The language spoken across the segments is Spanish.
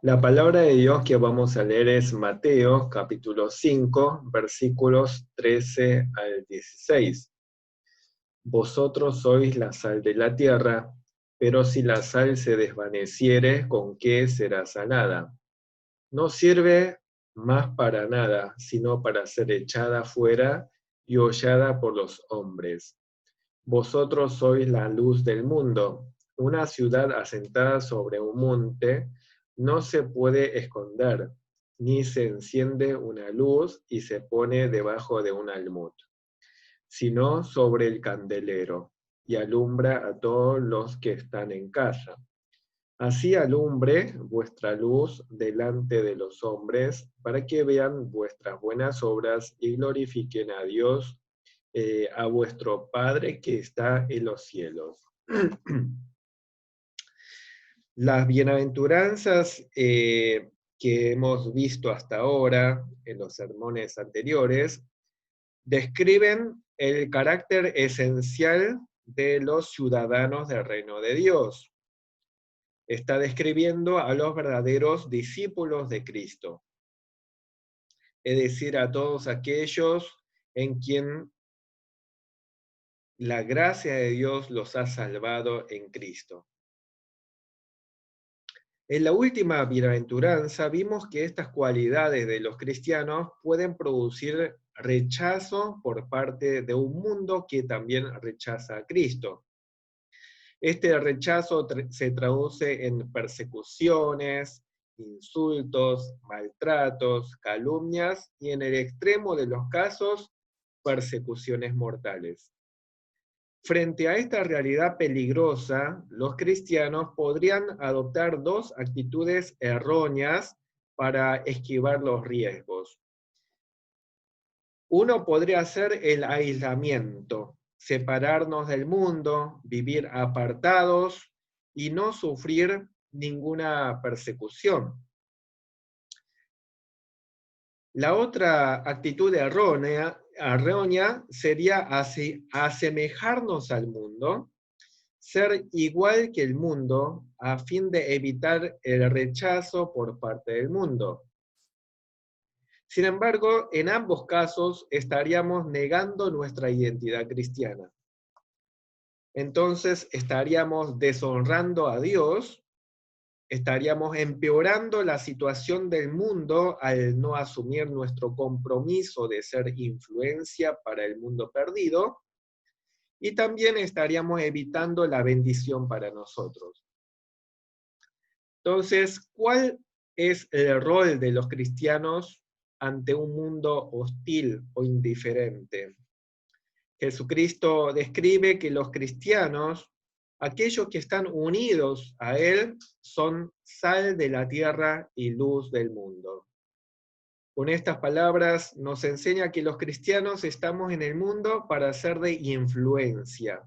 La palabra de Dios que vamos a leer es Mateo capítulo 5, versículos 13 al 16. Vosotros sois la sal de la tierra, pero si la sal se desvaneciere, ¿con qué será salada? No sirve más para nada, sino para ser echada fuera y hollada por los hombres. Vosotros sois la luz del mundo. Una ciudad asentada sobre un monte no se puede esconder, ni se enciende una luz y se pone debajo de un almud, sino sobre el candelero, y alumbra a todos los que están en casa. Así alumbre vuestra luz delante de los hombres, para que vean vuestras buenas obras y glorifiquen a Dios, a vuestro Padre que está en los cielos. Las bienaventuranzas que hemos visto hasta ahora en los sermones anteriores describen el carácter esencial de los ciudadanos del reino de Dios. Está describiendo a los verdaderos discípulos de Cristo, es decir, a todos aquellos en quien la gracia de Dios los ha salvado en Cristo. En la última bienaventuranza vimos que estas cualidades de los cristianos pueden producir rechazo por parte de un mundo que también rechaza a Cristo. Este rechazo se traduce en persecuciones, insultos, maltratos, calumnias y en el extremo de los casos, persecuciones mortales. Frente a esta realidad peligrosa, los cristianos podrían adoptar dos actitudes erróneas para esquivar los riesgos. Uno podría ser el aislamiento, separarnos del mundo, vivir apartados y no sufrir ninguna persecución. La otra actitud errónea sería asemejarnos al mundo, ser igual que el mundo a fin de evitar el rechazo por parte del mundo. Sin embargo, en ambos casos estaríamos negando nuestra identidad cristiana. Entonces estaríamos deshonrando a Dios, estaríamos empeorando la situación del mundo al no asumir nuestro compromiso de ser influencia para el mundo perdido, y también estaríamos evitando la bendición para nosotros. Entonces, ¿cuál es el rol de los cristianos ante un mundo hostil o indiferente? Jesucristo describe que los cristianos, aquellos que están unidos a Él, son sal de la tierra y luz del mundo. Con estas palabras nos enseña que los cristianos estamos en el mundo para ser de influencia.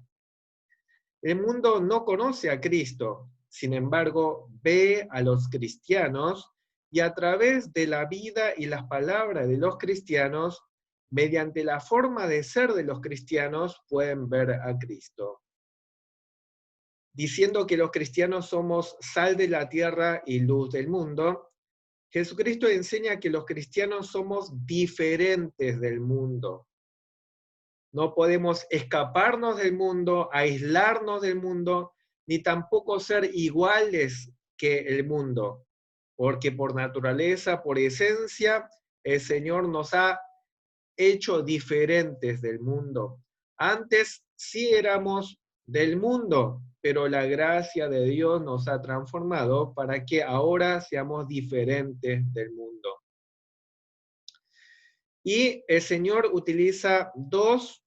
El mundo no conoce a Cristo, sin embargo, ve a los cristianos y a través de la vida y las palabras de los cristianos, mediante la forma de ser de los cristianos, pueden ver a Cristo. Diciendo que los cristianos somos sal de la tierra y luz del mundo, Jesucristo enseña que los cristianos somos diferentes del mundo. No podemos escaparnos del mundo, aislarnos del mundo, ni tampoco ser iguales que el mundo, porque por naturaleza, por esencia, el Señor nos ha hecho diferentes del mundo. Antes sí éramos del mundo, pero la gracia de Dios nos ha transformado para que ahora seamos diferentes del mundo. Y el Señor utiliza dos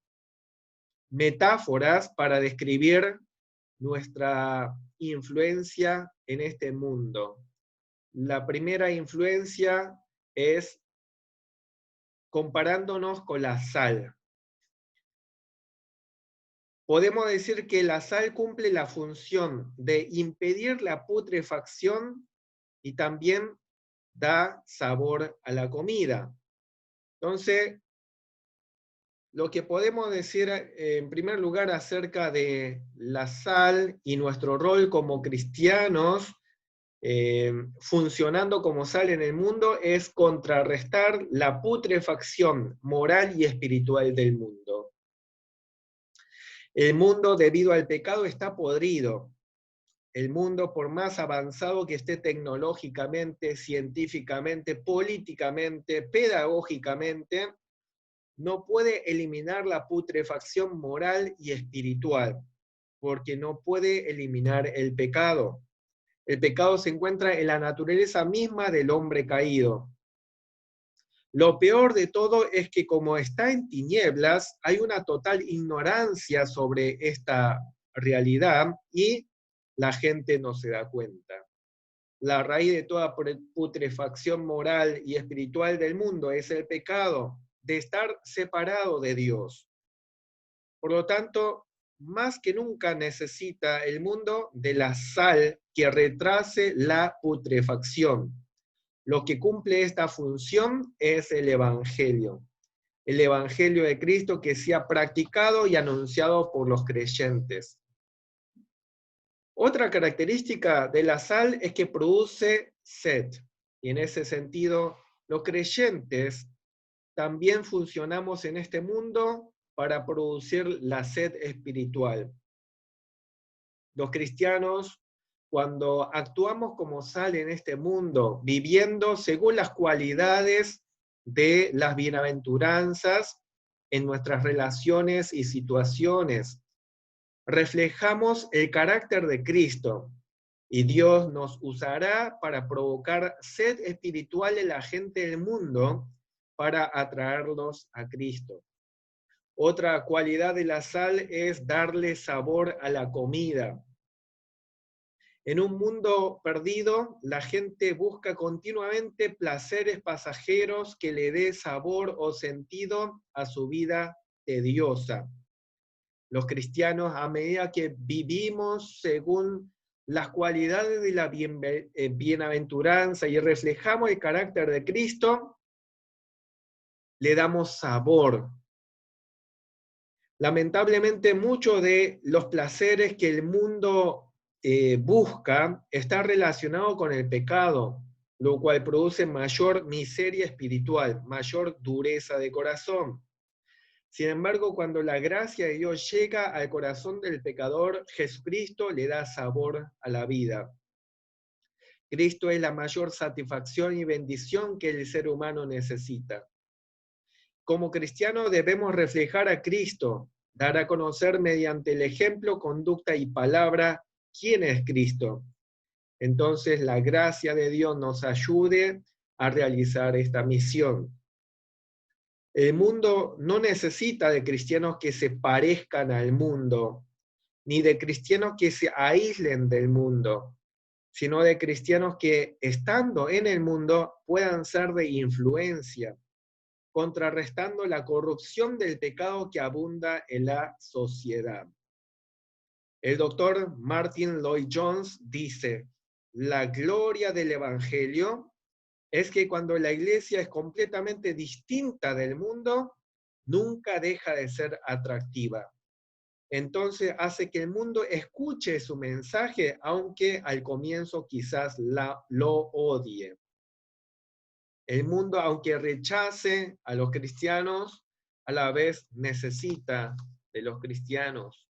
metáforas para describir nuestra influencia en este mundo. La primera influencia es comparándonos con la sal. Podemos decir que la sal cumple la función de impedir la putrefacción y también da sabor a la comida. Entonces, lo que podemos decir en primer lugar acerca de la sal y nuestro rol como cristianos funcionando como sal en el mundo es contrarrestar la putrefacción moral y espiritual del mundo. El mundo, debido al pecado, está podrido. El mundo, por más avanzado que esté tecnológicamente, científicamente, políticamente, pedagógicamente, no puede eliminar la putrefacción moral y espiritual, porque no puede eliminar el pecado. El pecado se encuentra en la naturaleza misma del hombre caído. Lo peor de todo es que como está en tinieblas, hay una total ignorancia sobre esta realidad y la gente no se da cuenta. La raíz de toda putrefacción moral y espiritual del mundo es el pecado, de estar separado de Dios. Por lo tanto, más que nunca necesita el mundo de la sal que retrase la putrefacción. Lo que cumple esta función es el Evangelio de Cristo que sea practicado y anunciado por los creyentes. Otra característica de la sal es que produce sed, y en ese sentido, los creyentes también funcionamos en este mundo para producir la sed espiritual. Los cristianos, cuando actuamos como sal en este mundo, viviendo según las cualidades de las bienaventuranzas en nuestras relaciones y situaciones, reflejamos el carácter de Cristo y Dios nos usará para provocar sed espiritual en la gente del mundo para atraerlos a Cristo. Otra cualidad de la sal es darle sabor a la comida. En un mundo perdido, la gente busca continuamente placeres pasajeros que le dé sabor o sentido a su vida tediosa. Los cristianos, a medida que vivimos según las cualidades de la bienaventuranza y reflejamos el carácter de Cristo, le damos sabor. Lamentablemente, muchos de los placeres que el mundo busca está relacionado con el pecado, lo cual produce mayor miseria espiritual, mayor dureza de corazón. Sin embargo, cuando la gracia de Dios llega al corazón del pecador, Jesucristo le da sabor a la vida. Cristo es la mayor satisfacción y bendición que el ser humano necesita. Como cristianos debemos reflejar a Cristo, dar a conocer mediante el ejemplo, conducta y palabra quién es Cristo. Entonces la gracia de Dios nos ayude a realizar esta misión. El mundo no necesita de cristianos que se parezcan al mundo, ni de cristianos que se aíslen del mundo, sino de cristianos que, estando en el mundo, puedan ser de influencia, contrarrestando la corrupción del pecado que abunda en la sociedad. El doctor Martin Lloyd-Jones dice, la gloria del Evangelio es que cuando la iglesia es completamente distinta del mundo, nunca deja de ser atractiva. Entonces hace que el mundo escuche su mensaje, aunque al comienzo quizás lo odie. El mundo, aunque rechace a los cristianos, a la vez necesita de los cristianos.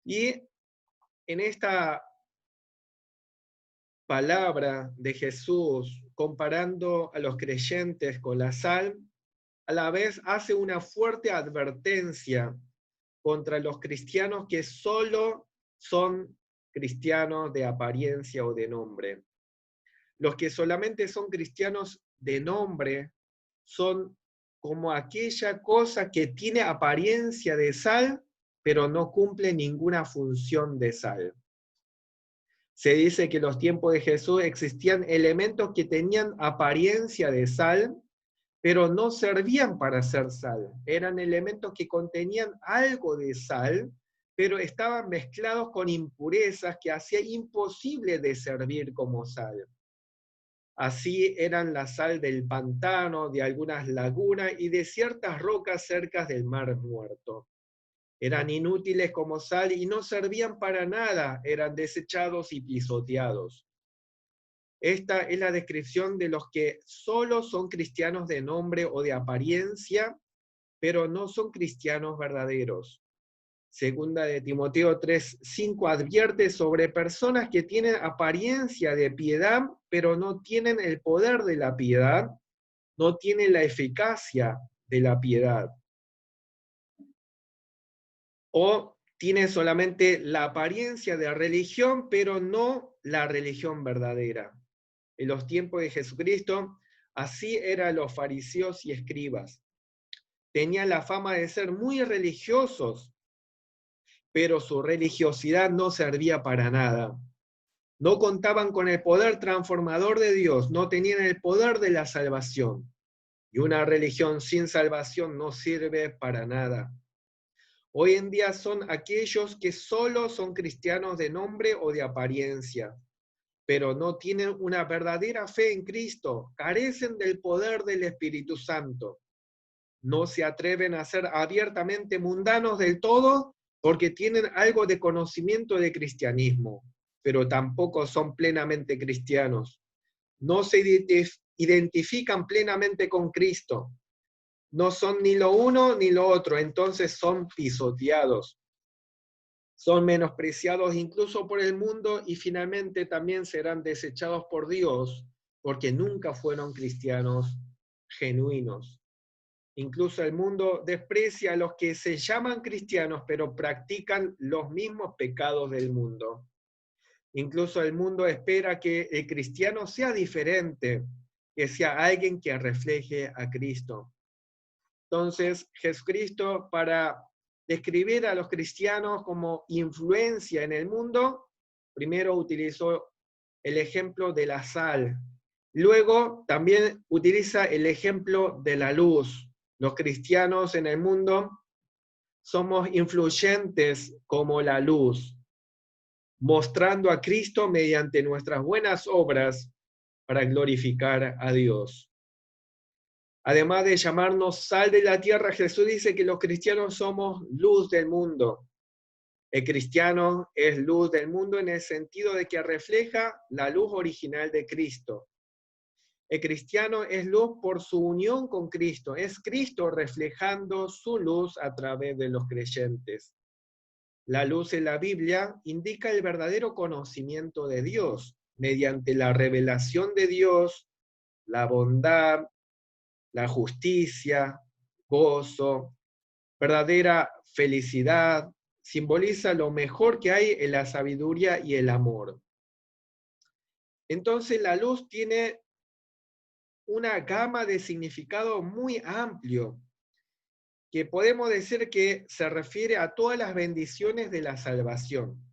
Y en esta palabra de Jesús, comparando a los creyentes con la sal, a la vez hace una fuerte advertencia contra los cristianos que solo son cristianos de apariencia o de nombre. Los que solamente son cristianos de nombre son como aquella cosa que tiene apariencia de sal, pero no cumple ninguna función de sal. Se dice que en los tiempos de Jesús existían elementos que tenían apariencia de sal, pero no servían para hacer sal. Eran elementos que contenían algo de sal, pero estaban mezclados con impurezas que hacía imposible de servir como sal. Así eran la sal del pantano, de algunas lagunas y de ciertas rocas cerca del mar muerto. Eran inútiles como sal y no servían para nada, eran desechados y pisoteados. Esta es la descripción de los que solo son cristianos de nombre o de apariencia, pero no son cristianos verdaderos. Segunda de Timoteo 3:5 advierte sobre personas que tienen apariencia de piedad, pero no tienen el poder de la piedad, no tienen la eficacia de la piedad. O tienen solamente la apariencia de religión, pero no la religión verdadera. En los tiempos de Jesucristo, así eran los fariseos y escribas. Tenían la fama de ser muy religiosos, pero su religiosidad no servía para nada. No contaban con el poder transformador de Dios, no tenían el poder de la salvación. Y una religión sin salvación no sirve para nada. Hoy en día son aquellos que solo son cristianos de nombre o de apariencia, pero no tienen una verdadera fe en Cristo, carecen del poder del Espíritu Santo. No se atreven a ser abiertamente mundanos del todo porque tienen algo de conocimiento de cristianismo, pero tampoco son plenamente cristianos. No se identifican plenamente con Cristo. No son ni lo uno ni lo otro, entonces son pisoteados. Son menospreciados incluso por el mundo y finalmente también serán desechados por Dios porque nunca fueron cristianos genuinos. Incluso el mundo desprecia a los que se llaman cristianos pero practican los mismos pecados del mundo. Incluso el mundo espera que el cristiano sea diferente, que sea alguien que refleje a Cristo. Entonces, Jesucristo, para describir a los cristianos como influencia en el mundo, primero utilizó el ejemplo de la sal. Luego también utiliza el ejemplo de la luz. Los cristianos en el mundo somos influyentes como la luz, mostrando a Cristo mediante nuestras buenas obras para glorificar a Dios. Además de llamarnos sal de la tierra, Jesús dice que los cristianos somos luz del mundo. El cristiano es luz del mundo en el sentido de que refleja la luz original de Cristo. El cristiano es luz por su unión con Cristo. Es Cristo reflejando su luz a través de los creyentes. La luz en la Biblia indica el verdadero conocimiento de Dios mediante la revelación de Dios, la bondad, la justicia, gozo, verdadera felicidad, simboliza lo mejor que hay en la sabiduría y el amor. Entonces la luz tiene una gama de significado muy amplio, que podemos decir que se refiere a todas las bendiciones de la salvación.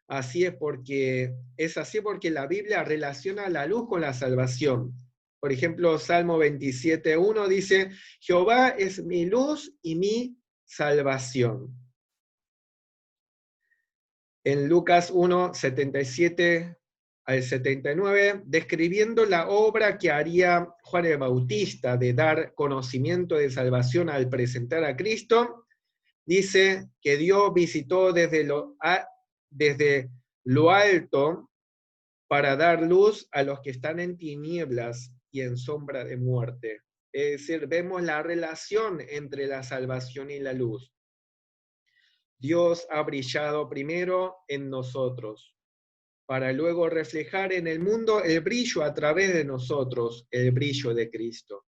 Es así porque la Biblia relaciona la luz con la salvación. Por ejemplo, Salmo 27:1 dice, Jehová es mi luz y mi salvación. En Lucas 1:77 al 79, describiendo la obra que haría Juan el Bautista de dar conocimiento de salvación al presentar a Cristo, dice que Dios visitó desde lo alto para dar luz a los que están en tinieblas y en sombra de muerte. Es decir, vemos la relación entre la salvación y la luz. Dios ha brillado primero en nosotros, para luego reflejar en el mundo el brillo a través de nosotros, el brillo de Cristo.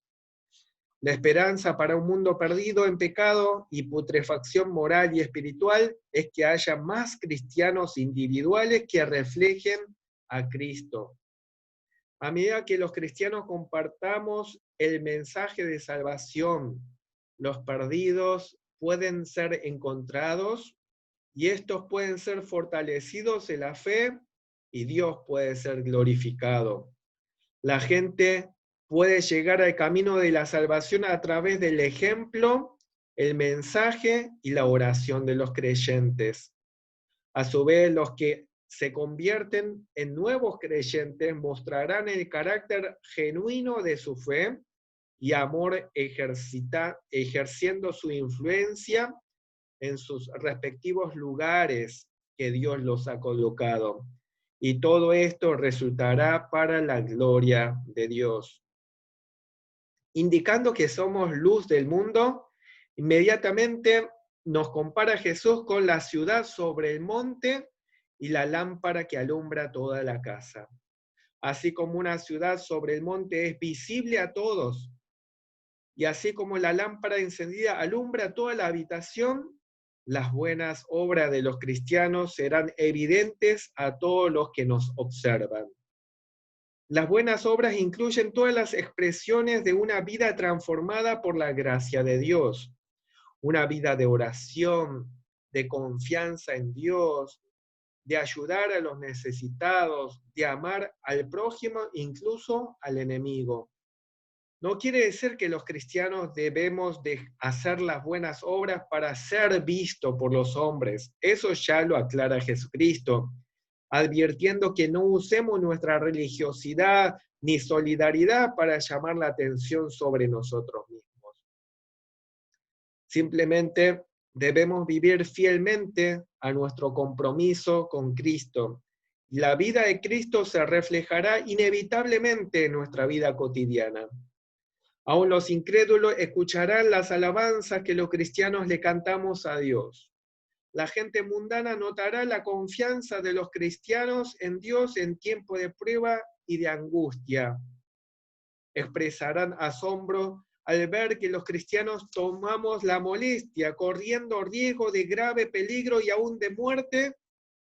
La esperanza para un mundo perdido en pecado y putrefacción moral y espiritual es que haya más cristianos individuales que reflejen a Cristo. A medida que los cristianos compartamos el mensaje de salvación, los perdidos pueden ser encontrados y estos pueden ser fortalecidos en la fe y Dios puede ser glorificado. La gente puede llegar al camino de la salvación a través del ejemplo, el mensaje y la oración de los creyentes. A su vez, los que se convierten en nuevos creyentes mostrarán el carácter genuino de su fe y amor ejerciendo su influencia en sus respectivos lugares que Dios los ha colocado. Y todo esto resultará para la gloria de Dios. Indicando que somos luz del mundo, inmediatamente nos compara Jesús con la ciudad sobre el monte y la lámpara que alumbra toda la casa. Así como una ciudad sobre el monte es visible a todos, y así como la lámpara encendida alumbra toda la habitación, las buenas obras de los cristianos serán evidentes a todos los que nos observan. Las buenas obras incluyen todas las expresiones de una vida transformada por la gracia de Dios, una vida de oración, de confianza en Dios, de ayudar a los necesitados, de amar al prójimo, incluso al enemigo. No quiere decir que los cristianos debemos de hacer las buenas obras para ser vistos por los hombres. Eso ya lo aclara Jesucristo, advirtiendo que no usemos nuestra religiosidad ni solidaridad para llamar la atención sobre nosotros mismos. Simplemente debemos vivir fielmente a nuestro compromiso con Cristo. La vida de Cristo se reflejará inevitablemente en nuestra vida cotidiana. Aún los incrédulos escucharán las alabanzas que los cristianos le cantamos a Dios. La gente mundana notará la confianza de los cristianos en Dios en tiempo de prueba y de angustia. Expresarán asombro al ver que los cristianos tomamos la molestia, corriendo riesgo de grave peligro y aún de muerte,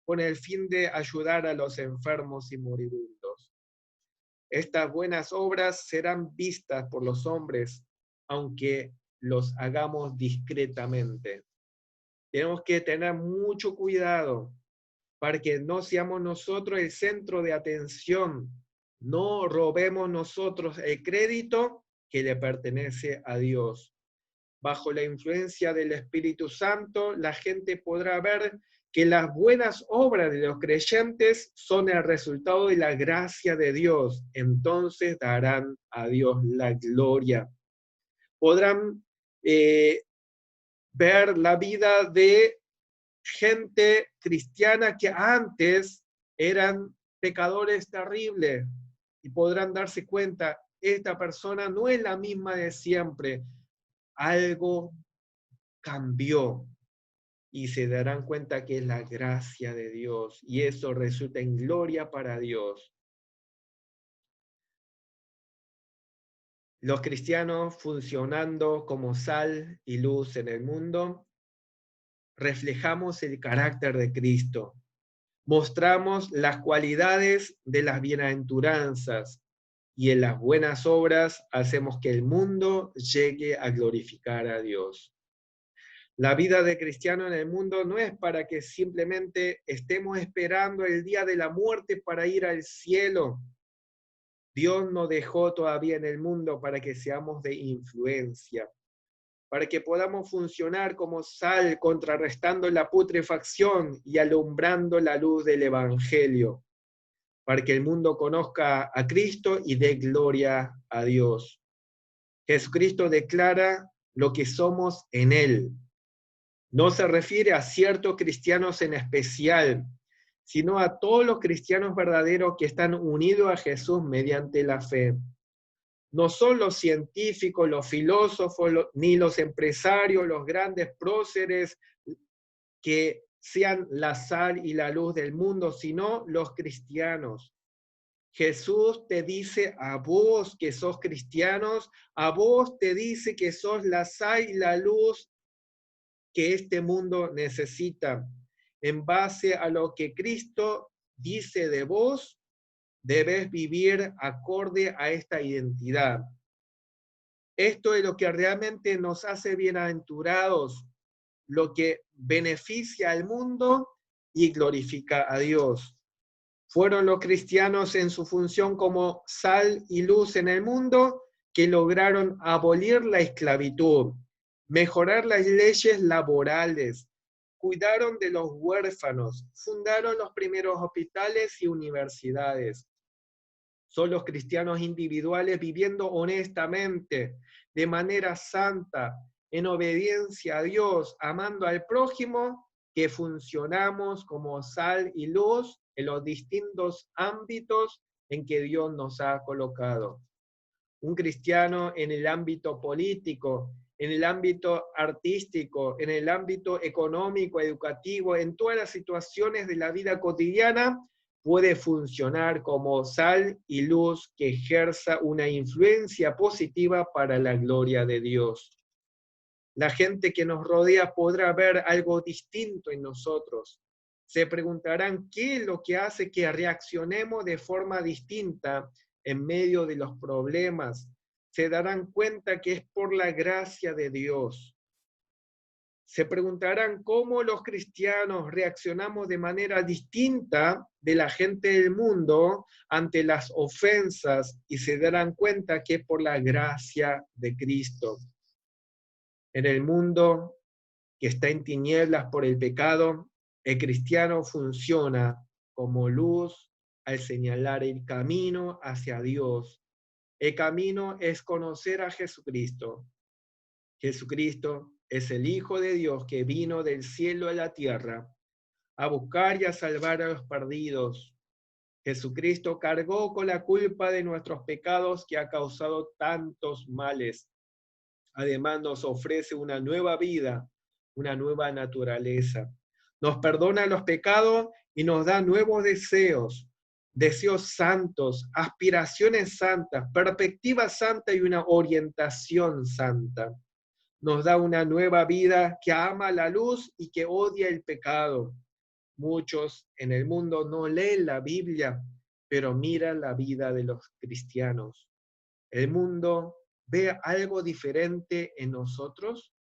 con el fin de ayudar a los enfermos y moribundos. Estas buenas obras serán vistas por los hombres, aunque los hagamos discretamente. Tenemos que tener mucho cuidado para que no seamos nosotros el centro de atención, no robemos nosotros el crédito que le pertenece a Dios. Bajo la influencia del Espíritu Santo, la gente podrá ver que las buenas obras de los creyentes son el resultado de la gracia de Dios. Entonces darán a Dios la gloria. Podrán ver la vida de gente cristiana que antes eran pecadores terribles y podrán darse cuenta, esta persona no es la misma de siempre, algo cambió y se darán cuenta que es la gracia de Dios y eso resulta en gloria para Dios. Los cristianos funcionando como sal y luz en el mundo, reflejamos el carácter de Cristo. Mostramos las cualidades de las bienaventuranzas y en las buenas obras hacemos que el mundo llegue a glorificar a Dios. La vida de cristiano en el mundo no es para que simplemente estemos esperando el día de la muerte para ir al cielo. Dios nos dejó todavía en el mundo para que seamos de influencia, para que podamos funcionar como sal, contrarrestando la putrefacción y alumbrando la luz del Evangelio, para que el mundo conozca a Cristo y dé gloria a Dios. Jesucristo declara lo que somos en Él. No se refiere a ciertos cristianos en especial, sino a todos los cristianos verdaderos que están unidos a Jesús mediante la fe. No son los científicos, los filósofos, ni los empresarios, los grandes próceres que sean la sal y la luz del mundo, sino los cristianos. Jesús te dice a vos que sos cristianos, a vos te dice que sos la sal y la luz que este mundo necesita. En base a lo que Cristo dice de vos, debes vivir acorde a esta identidad. Esto es lo que realmente nos hace bienaventurados, lo que beneficia al mundo y glorifica a Dios. Fueron los cristianos en su función como sal y luz en el mundo que lograron abolir la esclavitud, mejorar las leyes laborales, cuidaron de los huérfanos, fundaron los primeros hospitales y universidades. Son los cristianos individuales viviendo honestamente, de manera santa, en obediencia a Dios, amando al prójimo, que funcionamos como sal y luz en los distintos ámbitos en que Dios nos ha colocado. Un cristiano en el ámbito político, en el ámbito artístico, en el ámbito económico, educativo, en todas las situaciones de la vida cotidiana, puede funcionar como sal y luz que ejerza una influencia positiva para la gloria de Dios. La gente que nos rodea podrá ver algo distinto en nosotros. Se preguntarán qué es lo que hace que reaccionemos de forma distinta en medio de los problemas. Se darán cuenta que es por la gracia de Dios. Se preguntarán cómo los cristianos reaccionamos de manera distinta de la gente del mundo ante las ofensas y se darán cuenta que es por la gracia de Cristo. En el mundo que está en tinieblas por el pecado, el cristiano funciona como luz al señalar el camino hacia Dios. El camino es conocer a Jesucristo. Jesucristo es el Hijo de Dios que vino del cielo a la tierra a buscar y a salvar a los perdidos. Jesucristo cargó con la culpa de nuestros pecados que ha causado tantos males. Además nos ofrece una nueva vida, una nueva naturaleza. Nos perdona los pecados y nos da nuevos deseos, deseos santos, aspiraciones santas, perspectiva santa y una orientación santa. Nos da una nueva vida que ama la luz y que odia el pecado. Muchos en el mundo no leen la Biblia, pero miran la vida de los cristianos. El mundo ve algo diferente en nosotros.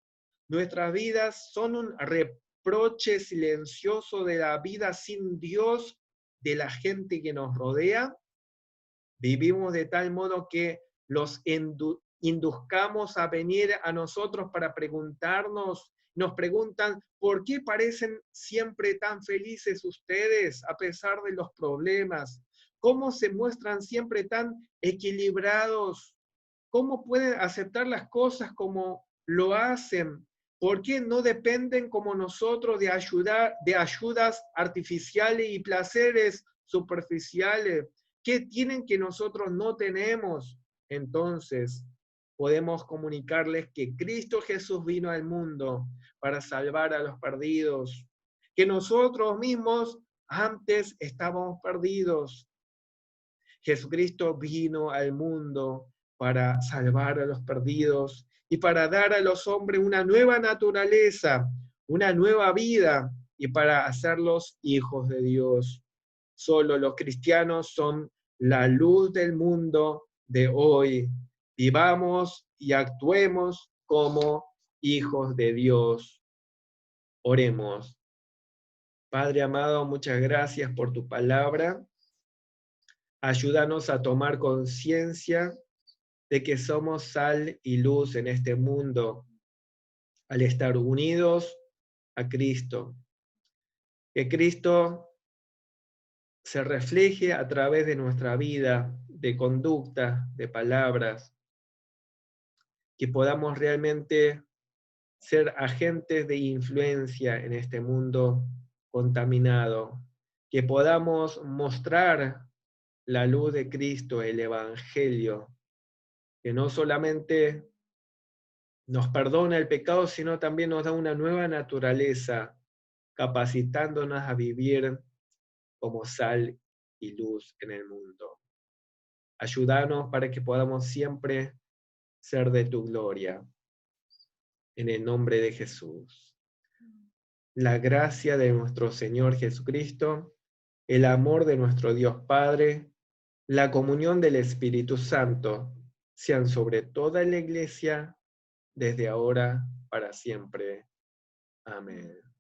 Nuestras vidas son un reproche silencioso de la vida sin Dios de la gente que nos rodea. Vivimos de tal modo que los induzcamos a venir a nosotros para preguntarnos, nos preguntan, ¿por qué parecen siempre tan felices ustedes a pesar de los problemas? ¿Cómo se muestran siempre tan equilibrados? ¿Cómo pueden aceptar las cosas como lo hacen? ¿Por qué no dependen como nosotros de ayudas artificiales y placeres superficiales? ¿Qué tienen que nosotros no tenemos? Entonces, podemos comunicarles que Cristo Jesús vino al mundo para salvar a los perdidos, que nosotros mismos antes estábamos perdidos. Jesucristo vino al mundo para salvar a los perdidos y para dar a los hombres una nueva naturaleza, una nueva vida y para hacerlos hijos de Dios. Solo los cristianos son la luz del mundo de hoy. Vivamos y actuemos como hijos de Dios. Oremos. Padre amado, muchas gracias por tu palabra. Ayúdanos a tomar conciencia de que somos sal y luz en este mundo al estar unidos a Cristo. Que Cristo se refleje a través de nuestra vida, de conducta, de palabras, que podamos realmente ser agentes de influencia en este mundo contaminado, que podamos mostrar la luz de Cristo, el Evangelio, que no solamente nos perdona el pecado, sino también nos da una nueva naturaleza, capacitándonos a vivir como sal y luz en el mundo. Ayúdanos para que podamos siempre ser de tu gloria. En el nombre de Jesús. La gracia de nuestro Señor Jesucristo, el amor de nuestro Dios Padre, la comunión del Espíritu Santo, sean sobre toda la iglesia, desde ahora para siempre. Amén.